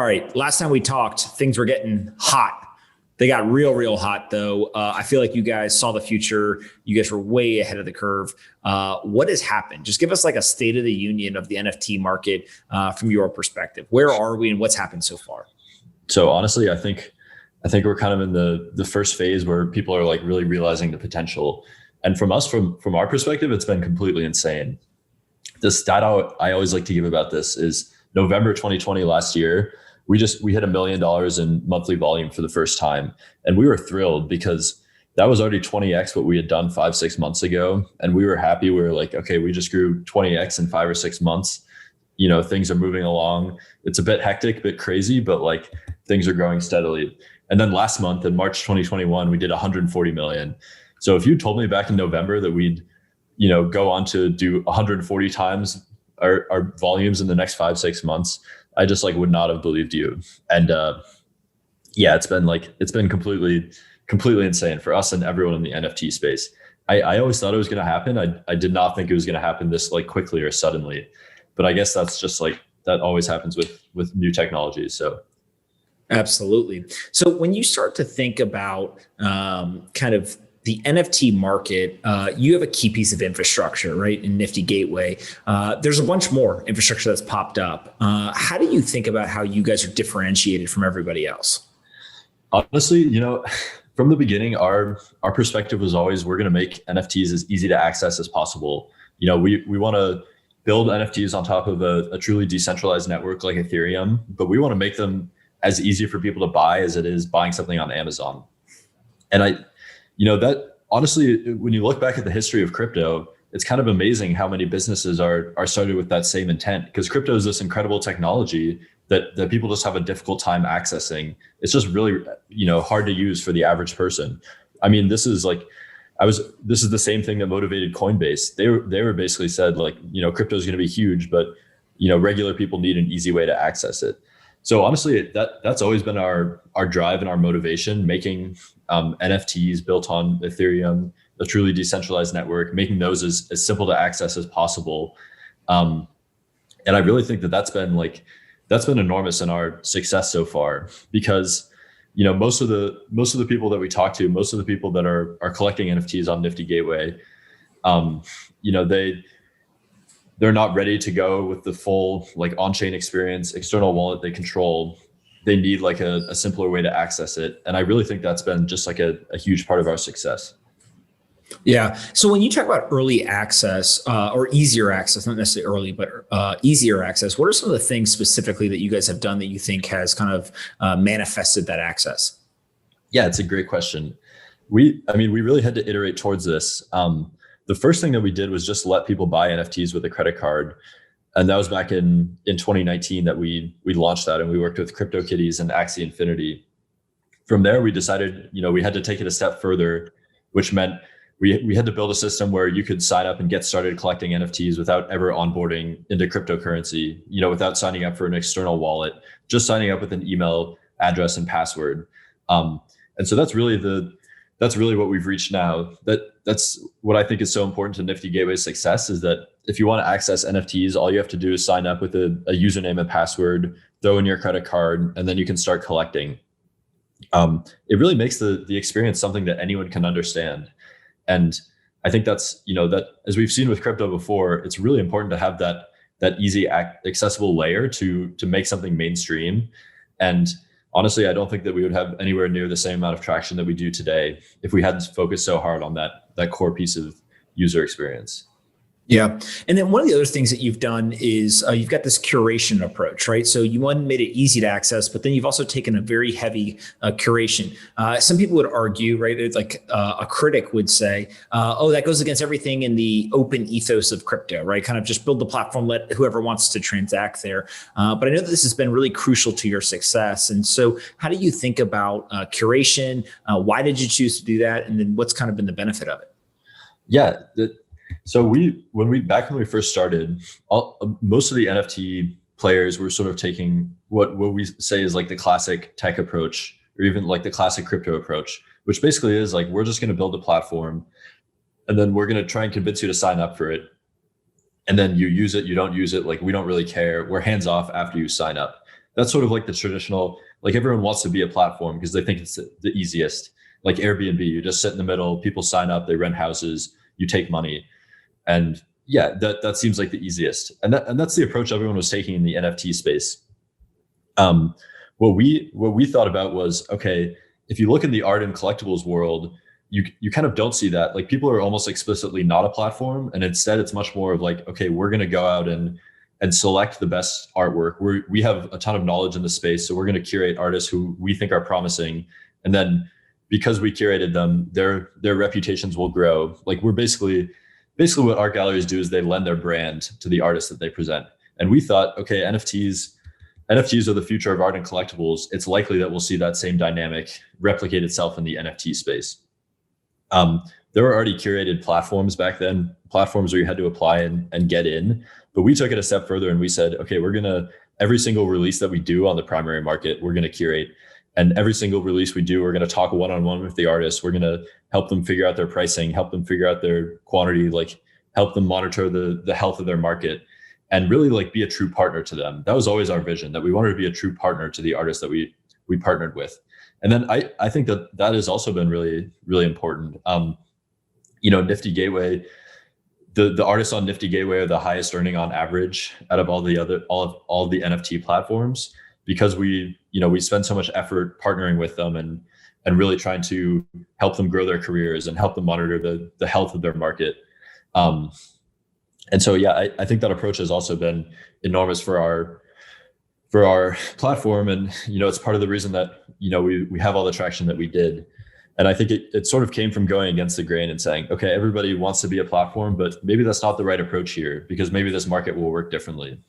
All right. Last time we talked, things were getting hot. They got real hot, though. I feel like you guys saw the future. You guys were way ahead of the curve. What has happened? Just give us like a state of the union of the NFT market from your perspective. Where are we and what's happened so far? So honestly, I think we're kind of in the first phase where people are like really realizing the potential. And from our perspective, it's been completely insane. The stat I always like to give about this is November 2020 last year. We hit $1 million in monthly volume for the first time. And we were thrilled because that was already 20x what we had done 5-6 months ago. And we were happy. We were like, okay, we just grew 20x in 5 or 6 months. You know, things are moving along. It's a bit hectic, a bit crazy, but like things are growing steadily. And then last month in March 2021, we did 140 million. So if you told me back in November that we'd, go on to do 140 times our volumes in the next 5-6 months, I just like would not have believed you. And it's been completely insane for us and everyone in the NFT space. I always thought it was going to happen. I did not think it was going to happen this like quickly or suddenly, but I guess that's just like, that always happens with new technologies. So. Absolutely. So when you start to think about kind of the NFT market, you have a key piece of infrastructure, right? In Nifty Gateway. There's a bunch more infrastructure that's popped up. How do you think about how you guys are differentiated from everybody else? Honestly, from the beginning, our perspective was always, we're going to make NFTs as easy to access as possible. We want to build NFTs on top of a truly decentralized network like Ethereum, but we want to make them as easy for people to buy as it is buying something on Amazon. And that honestly, when you look back at the history of crypto, it's kind of amazing how many businesses are started with that same intent, because crypto is this incredible technology that people just have a difficult time accessing. It's just really, hard to use for the average person. I mean, this is the same thing that motivated Coinbase. They were basically said like, crypto is going to be huge, but regular people need an easy way to access it. So honestly, that's always been our drive and our motivation, making NFTs built on Ethereum, a truly decentralized network, making those as simple to access as possible. And I really think that's been enormous in our success so far, because most of the people that we talk to, most of the people that are collecting NFTs on Nifty Gateway, they're not ready to go with the full like on-chain experience, external wallet they control. They need like a simpler way to access it. And I really think that's been just like a huge part of our success. Yeah. So when you talk about early access or easier access, not necessarily early, but easier access, what are some of the things specifically that you guys have done that you think has kind of manifested that access? Yeah, it's a great question. We really had to iterate towards this. The first thing that we did was just let people buy NFTs with a credit card. And that was back in 2019 that we launched that, and we worked with CryptoKitties and Axie Infinity. From there, we decided, we had to take it a step further, which meant we had to build a system where you could sign up and get started collecting NFTs without ever onboarding into cryptocurrency, without signing up for an external wallet, just signing up with an email address and password. And so that's really what we've reached now. That's what I think is so important to Nifty Gateway's success, is that if you want to access NFTs, all you have to do is sign up with a username and password, throw in your credit card, and then you can start collecting. It really makes the experience something that anyone can understand. And I think that's, that as we've seen with crypto before, it's really important to have that easy accessible layer to make something mainstream. And honestly, I don't think that we would have anywhere near the same amount of traction that we do today if we hadn't focused so hard on that core piece of user experience. Yeah. And then one of the other things that you've done is you've got this curation approach, right? So you made it easy to access, but then you've also taken a very heavy curation. Some people would argue, right? It's like a critic would say, that goes against everything in the open ethos of crypto, right? Kind of just build the platform, let whoever wants to transact there. But I know that this has been really crucial to your success. And so how do you think about curation? Why did you choose to do that? And then what's kind of been the benefit of it? Yeah. So when we first started, most of the NFT players were sort of taking what we say is like the classic tech approach, or even like the classic crypto approach, which basically is like, we're just going to build a platform and then we're going to try and convince you to sign up for it. And then you use it, you don't use it, like we don't really care. We're hands off after you sign up. that's sort of like the traditional, like everyone wants to be a platform because they think it's the easiest. Like Airbnb, you just sit in the middle, people sign up, they rent houses, you take money. And yeah, that seems like the easiest. And that's the approach everyone was taking in the NFT space. What we thought about was, okay, if you look in the art and collectibles world, you kind of don't see that. Like people are almost explicitly not a platform, and instead it's much more of like, okay, we're going to go out and select the best artwork. We have a ton of knowledge in the space, so we're going to curate artists who we think are promising, and then because we curated them, their reputations will grow. Like we're basically what art galleries do is they lend their brand to the artists that they present. And we thought, okay, NFTs are the future of art and collectibles. It's likely that we'll see that same dynamic replicate itself in the NFT space. There were already curated platforms back then, platforms where you had to apply and get in. But we took it a step further and we said, okay, every single release that we do on the primary market, we're going to curate. And every single release we do, we're going to talk one-on-one with the artists. We're going to help them figure out their pricing, help them figure out their quantity, like help them monitor the health of their market, and really like be a true partner to them. That was always our vision, that we wanted to be a true partner to the artists that we partnered with. And then I think that has also been really, really important. Nifty Gateway, the artists on Nifty Gateway are the highest earning on average out of all the NFT platforms, because we spend so much effort partnering with them and really trying to help them grow their careers and help them monitor the health of their market. And so, yeah, I think that approach has also been enormous for our platform. And, it's part of the reason that, we have all the traction that we did. And I think it sort of came from going against the grain and saying, okay, everybody wants to be a platform, but maybe that's not the right approach here, because maybe this market will work differently.